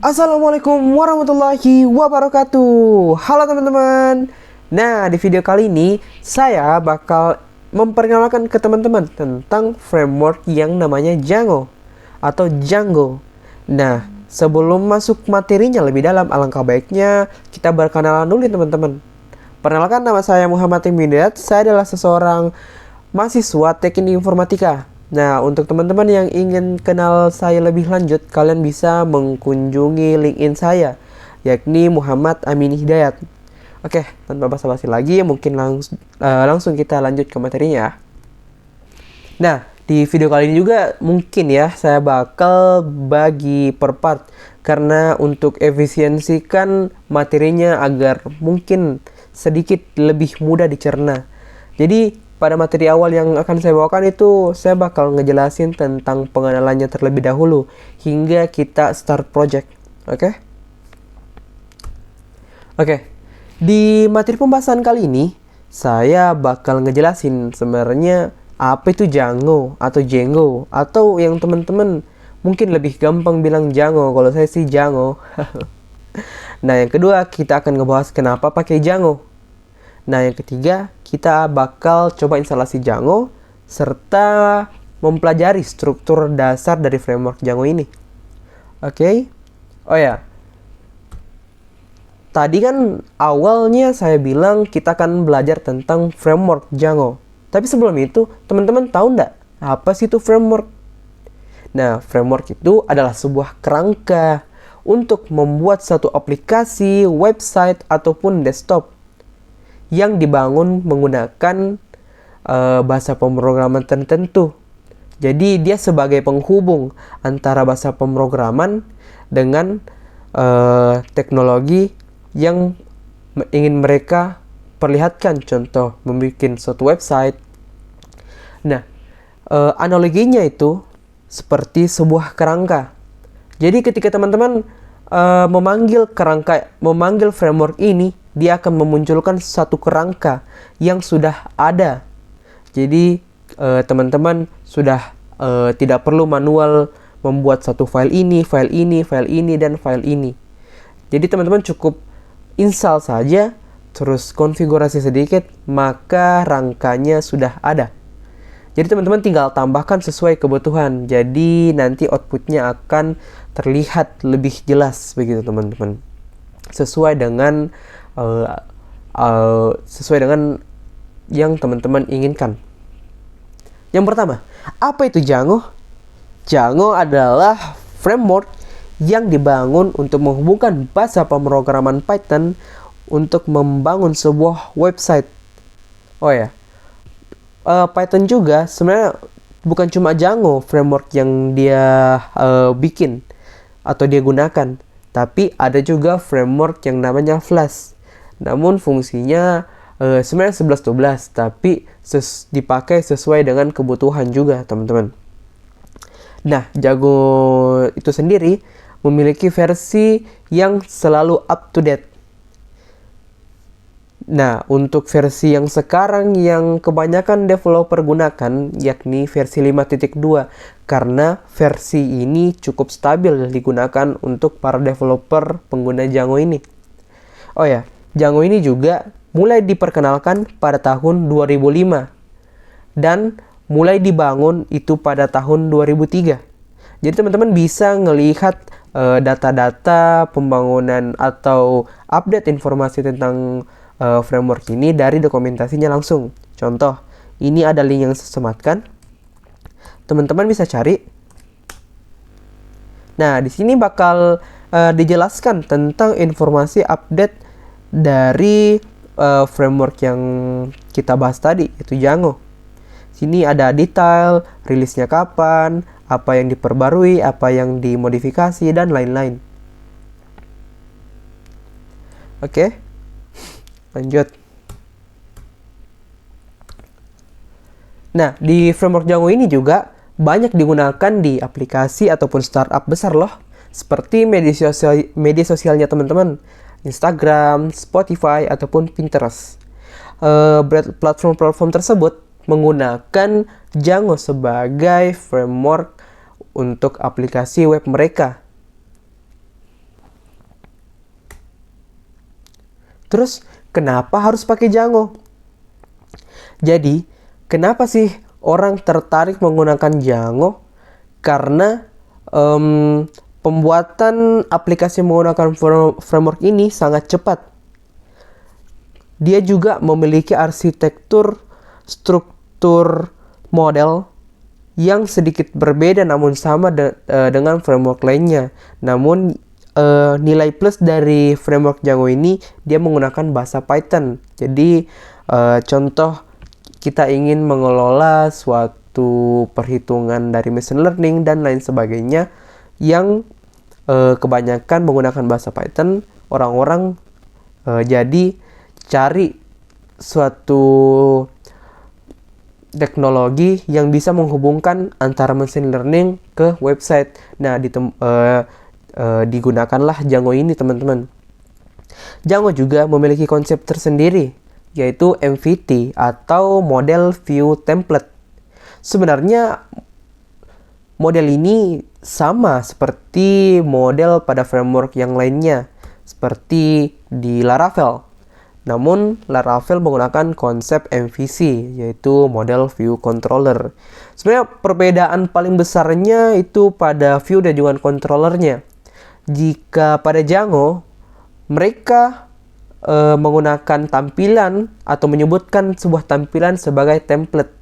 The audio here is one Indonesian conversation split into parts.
Assalamualaikum warahmatullahi wabarakatuh. Halo teman-teman. Nah, di video kali ini saya bakal memperkenalkan ke teman-teman tentang framework yang namanya Django atau Django. Nah, sebelum masuk materinya lebih dalam, alangkah baiknya kita berkenalan dulu teman-teman. Perkenalkan, nama saya Muhammad Hidayat. Saya adalah seseorang mahasiswa Teknik Informatika. Nah, untuk teman-teman yang ingin kenal saya lebih lanjut, kalian bisa mengunjungi LinkedIn saya, yakni Muhammad Amin Hidayat. Oke, tanpa basa-basi lagi, mungkin langsung kita lanjut ke materinya. Nah, di video kali ini juga mungkin ya, saya bakal bagi per part, karena untuk efisiensikan materinya agar mungkin sedikit lebih mudah dicerna. Jadi, pada materi awal yang akan saya bawakan itu, saya bakal ngejelasin tentang pengenalannya terlebih dahulu hingga kita start project. Oke? Di materi pembahasan kali ini, saya bakal ngejelasin sebenarnya apa itu Django atau yang teman-teman mungkin lebih gampang bilang Django. Kalau saya sih Django. Nah, yang kedua kita akan ngebahas kenapa pakai Django. Nah, yang ketiga, kita bakal coba instalasi Django serta mempelajari struktur dasar dari framework Django ini. Oke? Oh ya. Tadi kan awalnya saya bilang kita akan belajar tentang framework Django. Tapi sebelum itu, teman-teman tahu nggak apa sih itu framework? Nah, framework itu adalah sebuah kerangka untuk membuat satu aplikasi, website, ataupun desktop yang dibangun menggunakan bahasa pemrograman tertentu. Jadi dia sebagai penghubung antara bahasa pemrograman dengan teknologi yang ingin mereka perlihatkan. Contoh, membuat suatu website. Nah, analoginya itu seperti sebuah kerangka. Jadi ketika teman-teman memanggil framework ini, dia akan memunculkan satu kerangka yang sudah ada. Jadi teman-teman sudah tidak perlu manual membuat satu file ini, dan file ini. Jadi teman-teman cukup install saja, terus konfigurasi sedikit, maka rangkanya sudah ada. Jadi teman-teman tinggal tambahkan sesuai kebutuhan. Jadi nanti outputnya akan terlihat lebih jelas begitu teman-teman. Sesuai dengan yang teman-teman inginkan. Yang pertama, apa itu Django? Django adalah framework yang dibangun untuk menghubungkan bahasa pemrograman Python untuk membangun sebuah website. Oh ya, Python juga sebenarnya bukan cuma Django framework yang dia bikin atau dia gunakan, tapi ada juga framework yang namanya Flash. Namun fungsinya sebenarnya 11-12, tapi dipakai sesuai dengan kebutuhan juga teman-teman. Nah, Django itu sendiri memiliki versi yang selalu up to date. Nah, untuk versi yang sekarang yang kebanyakan developer gunakan, yakni versi 5.2, karena versi ini cukup stabil digunakan untuk para developer pengguna Django ini. Oh ya, Django ini juga mulai diperkenalkan pada tahun 2005 dan mulai dibangun itu pada tahun 2003. Jadi teman-teman bisa ngelihat data-data pembangunan atau update informasi tentang framework ini dari dokumentasinya langsung. Contoh, ini ada link yang saya sematkan. Teman-teman bisa cari. Nah, di sini bakal dijelaskan tentang informasi update dari framework yang kita bahas tadi, yaitu Django. Sini ada detail, rilisnya kapan, apa yang diperbarui, apa yang dimodifikasi, dan lain-lain. Oke, lanjut. Nah, di framework Django ini juga banyak digunakan di aplikasi ataupun startup besar loh, seperti media sosialnya teman-teman, Instagram, Spotify, ataupun Pinterest. Platform-platform tersebut menggunakan Django sebagai framework untuk aplikasi web mereka. Terus kenapa harus pakai Django? Jadi, kenapa sih orang tertarik menggunakan Django? Karena pembuatan aplikasi menggunakan framework ini sangat cepat. Dia juga memiliki arsitektur struktur model yang sedikit berbeda namun sama dengan framework lainnya. Namun nilai plus dari framework Django ini, dia menggunakan bahasa Python. Jadi contoh kita ingin mengelola suatu perhitungan dari machine learning dan lain sebagainya yang kebanyakan menggunakan bahasa Python, orang-orang jadi cari suatu teknologi yang bisa menghubungkan antara machine learning ke website. Nah, digunakanlah Django ini, teman-teman. Django juga memiliki konsep tersendiri, yaitu MVT atau Model View Template. Sebenarnya model ini sama seperti model pada framework yang lainnya, seperti di Laravel. Namun, Laravel menggunakan konsep MVC, yaitu Model View Controller. Sebenarnya perbedaan paling besarnya itu pada view dan juga controllernya. Jika pada Django, mereka menggunakan tampilan atau menyebutkan sebuah tampilan sebagai template.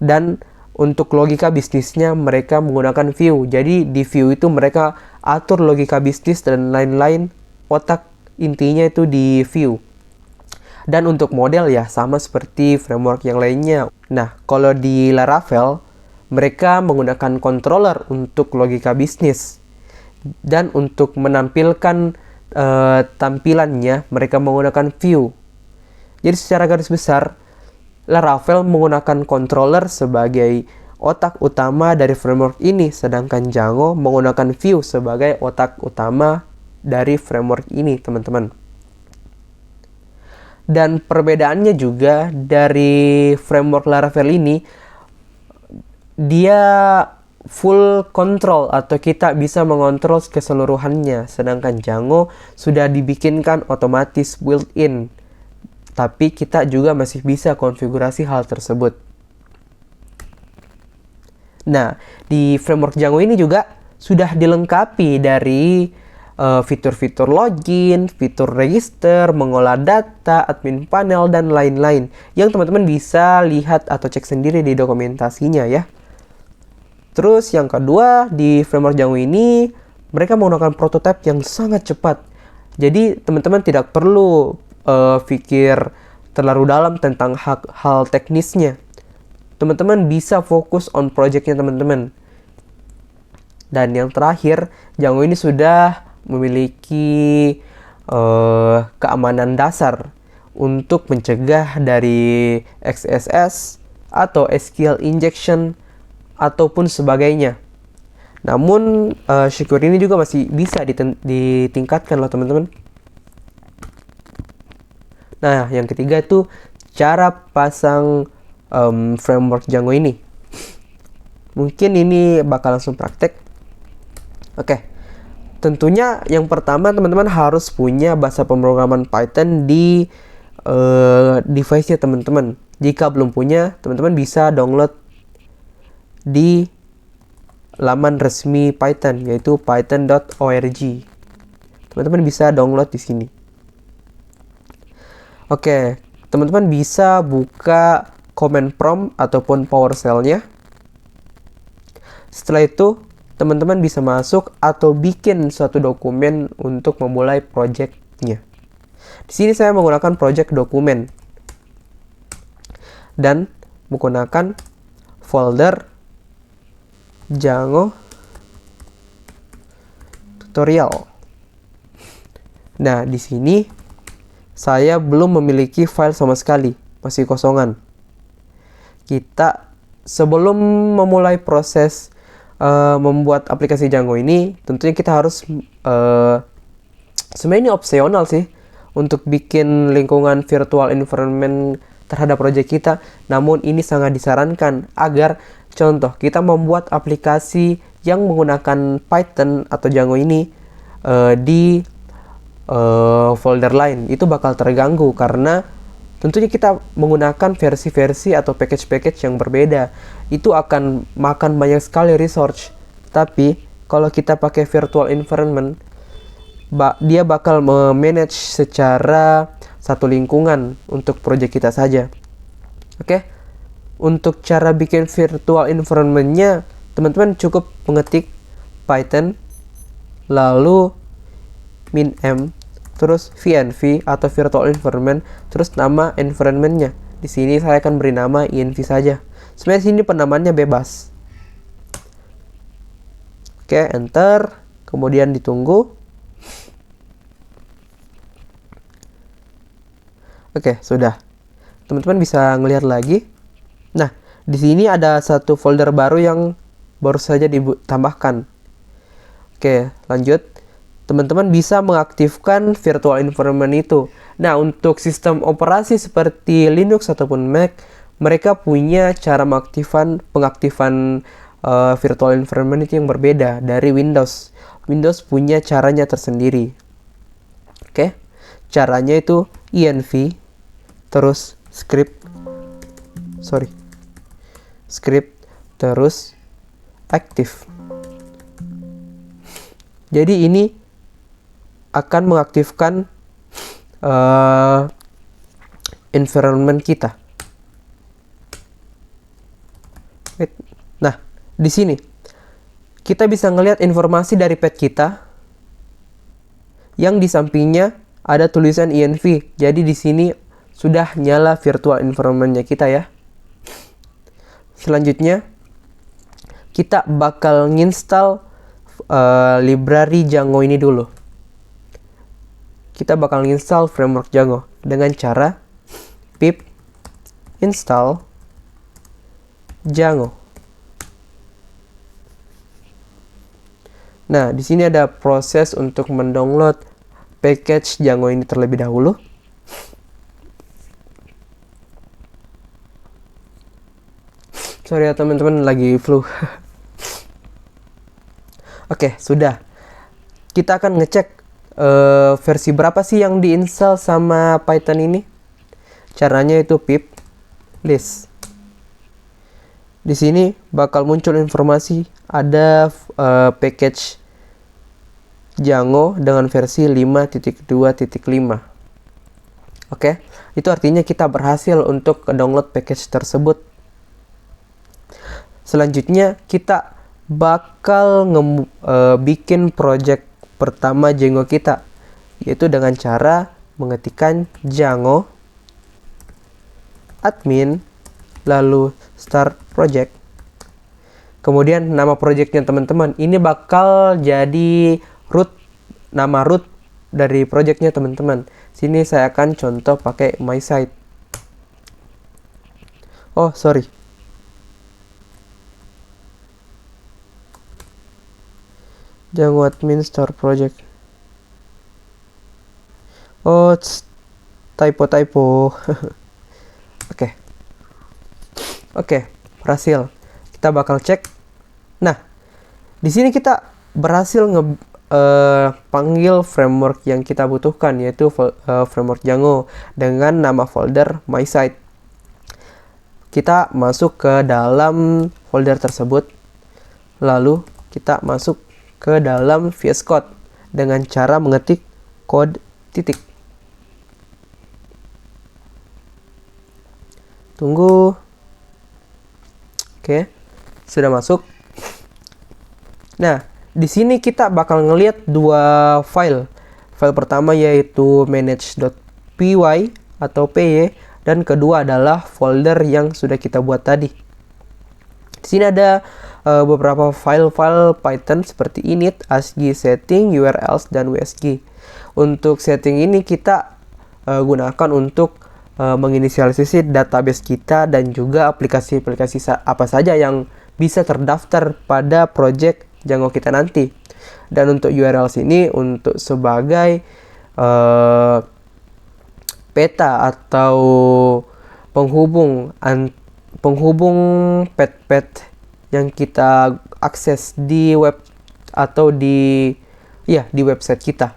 Dan untuk logika bisnisnya mereka menggunakan view. Jadi di view itu mereka atur logika bisnis dan lain-lain. Otak intinya itu di view. Dan untuk model ya sama seperti framework yang lainnya. Nah, kalau di Laravel, mereka menggunakan controller untuk logika bisnis. Dan untuk menampilkan tampilannya, mereka menggunakan view. Jadi secara garis besar, Laravel menggunakan controller sebagai otak utama dari framework ini. Sedangkan Django menggunakan view sebagai otak utama dari framework ini, teman-teman. Dan perbedaannya juga dari framework Laravel ini, dia full control atau kita bisa mengontrol keseluruhannya. Sedangkan Django sudah dibikinkan otomatis built-in. Tapi kita juga masih bisa konfigurasi hal tersebut. Nah, di framework Django ini juga sudah dilengkapi dari fitur-fitur login, fitur register, mengolah data, admin panel, dan lain-lain yang teman-teman bisa lihat atau cek sendiri di dokumentasinya ya. Terus yang kedua, di framework Django ini mereka menggunakan prototype yang sangat cepat. Jadi teman-teman tidak perlu pikir terlalu dalam tentang hal teknisnya. Teman-teman bisa fokus on projectnya teman-teman. Dan yang terakhir, Django ini sudah memiliki keamanan dasar untuk mencegah dari XSS atau SQL injection ataupun sebagainya. Namun security ini juga masih bisa ditingkatkan loh teman-teman. Nah, yang ketiga itu cara pasang framework Django ini. Mungkin ini bakal langsung praktek. Oke. Tentunya yang pertama teman-teman harus punya bahasa pemrograman Python di device-nya teman-teman. Jika belum punya, teman-teman bisa download di laman resmi Python, yaitu python.org. Teman-teman bisa download di sini. Oke, teman-teman bisa buka command prompt ataupun PowerShell-nya. Setelah itu, teman-teman bisa masuk atau bikin suatu dokumen untuk memulai project-nya. Di sini saya menggunakan project dokumen dan menggunakan folder Django tutorial. Nah, di sini saya belum memiliki file sama sekali, masih kosongan. Kita sebelum memulai proses membuat aplikasi Django ini, tentunya kita harus sebenarnya ini opsional sih untuk bikin lingkungan virtual environment terhadap project kita. Namun ini sangat disarankan agar contoh kita membuat aplikasi yang menggunakan Python atau Django ini di folder lain, itu bakal terganggu karena tentunya kita menggunakan versi-versi atau package-package yang berbeda. Itu akan makan banyak sekali resource. Tapi kalau kita pakai virtual environment, dia bakal memanage secara satu lingkungan untuk project kita saja. Oke. Untuk cara bikin virtual environment-nya, teman-teman cukup mengetik Python lalu -m terus VNV atau virtual environment, terus nama environment-nya. Di sini saya akan beri nama env saja. Sebenarnya sini penamaannya bebas. Oke, enter. Kemudian ditunggu. Oke, sudah. Teman-teman bisa ngelihat lagi. Nah, di sini ada satu folder baru yang baru saja ditambahkan. Oke, lanjut. Teman-teman bisa mengaktifkan virtual environment itu. Nah, untuk sistem operasi seperti Linux ataupun Mac, mereka punya cara pengaktifan virtual environment itu yang berbeda dari Windows. Windows punya caranya tersendiri. Oke, caranya itu env terus script terus aktif. Jadi ini akan mengaktifkan environment kita. Nah, di sini kita bisa ngelihat informasi dari pad kita yang di sampingnya ada tulisan env. Jadi di sini sudah nyala virtual environment-nya kita ya. Selanjutnya kita bakal nginstal library Django ini dulu. Kita bakal install framework Django dengan cara pip install Django. Nah, di sini ada proses untuk mendownload package Django ini terlebih dahulu. Sorry ya teman-teman, lagi flu. Oke, sudah. Kita akan ngecek versi berapa sih yang diinstal sama Python ini. Caranya itu pip list. Di sini bakal muncul informasi ada package Django dengan versi 5.2.5. Oke, itu artinya kita berhasil untuk download package tersebut. Selanjutnya kita bakal bikin project pertama Django kita, yaitu dengan cara mengetikkan Django admin lalu start project. Kemudian nama projectnya teman-teman ini bakal jadi nama root dari projectnya teman-teman. Sini saya akan contoh pakai my site. Oh sorry, Django admin start project. Oh, typo. Oke, berhasil. Kita bakal cek. Nah, di sini kita berhasil panggil framework yang kita butuhkan, yaitu framework Django dengan nama folder my site. Kita masuk ke dalam folder tersebut, lalu kita masuk ke dalam VS Code dengan cara mengetik kode titik. Tunggu. Oke, sudah masuk. Nah, di sini kita bakal ngelihat dua file. File pertama yaitu manage.py atau py, dan kedua adalah folder yang sudah kita buat tadi. Di sini ada beberapa file-file Python seperti init, ascii, setting, urls, dan wsg. Untuk setting ini kita gunakan untuk menginisialisasi database kita dan juga aplikasi-aplikasi apa saja yang bisa terdaftar pada project Django kita nanti. Dan untuk urls ini untuk sebagai peta atau penghubung pad yang kita akses di web atau di website kita.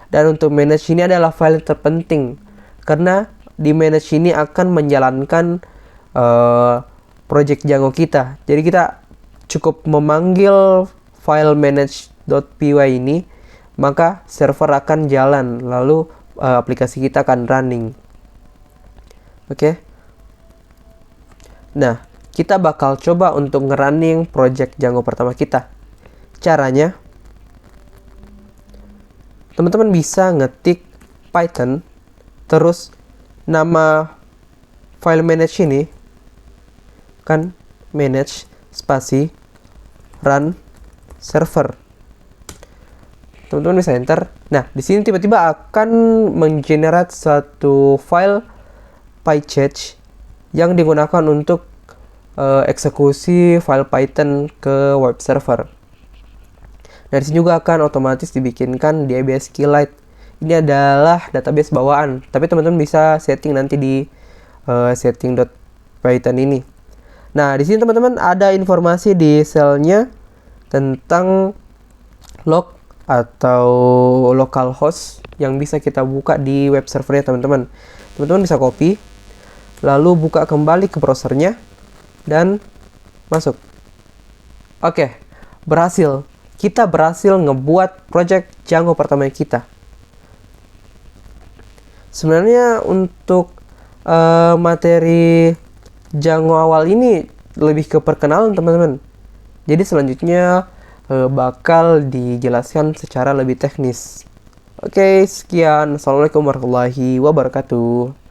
Dan untuk manage ini adalah file terpenting, karena di manage ini akan menjalankan project Django kita. Jadi kita cukup memanggil file manage.py ini, maka server akan jalan, lalu aplikasi kita akan running. Oke. Nah, kita bakal coba untuk ngerunning project Django pertama kita. Caranya, teman-teman bisa ngetik Python, terus nama file manage ini, kan manage spasi run server. Teman-teman bisa enter. Nah, di sini tiba-tiba akan menggenerate satu file PyCharge yang digunakan untuk eksekusi file Python ke web server. Nah, di sini juga akan otomatis dibikinkan DBS SQLite. Ini adalah database bawaan, tapi teman-teman bisa setting nanti di setting.python ini. Nah, di sini teman-teman ada informasi di selnya tentang log atau localhost yang bisa kita buka di web servernya teman-teman. Teman-teman bisa copy, lalu buka kembali ke browsernya dan masuk. Oke, berhasil. Kita berhasil ngebuat project Django pertama kita. Sebenarnya untuk materi Django awal ini lebih ke perkenalan teman-teman. Jadi selanjutnya bakal dijelaskan secara lebih teknis. Oke, sekian. Assalamualaikum warahmatullahi wabarakatuh.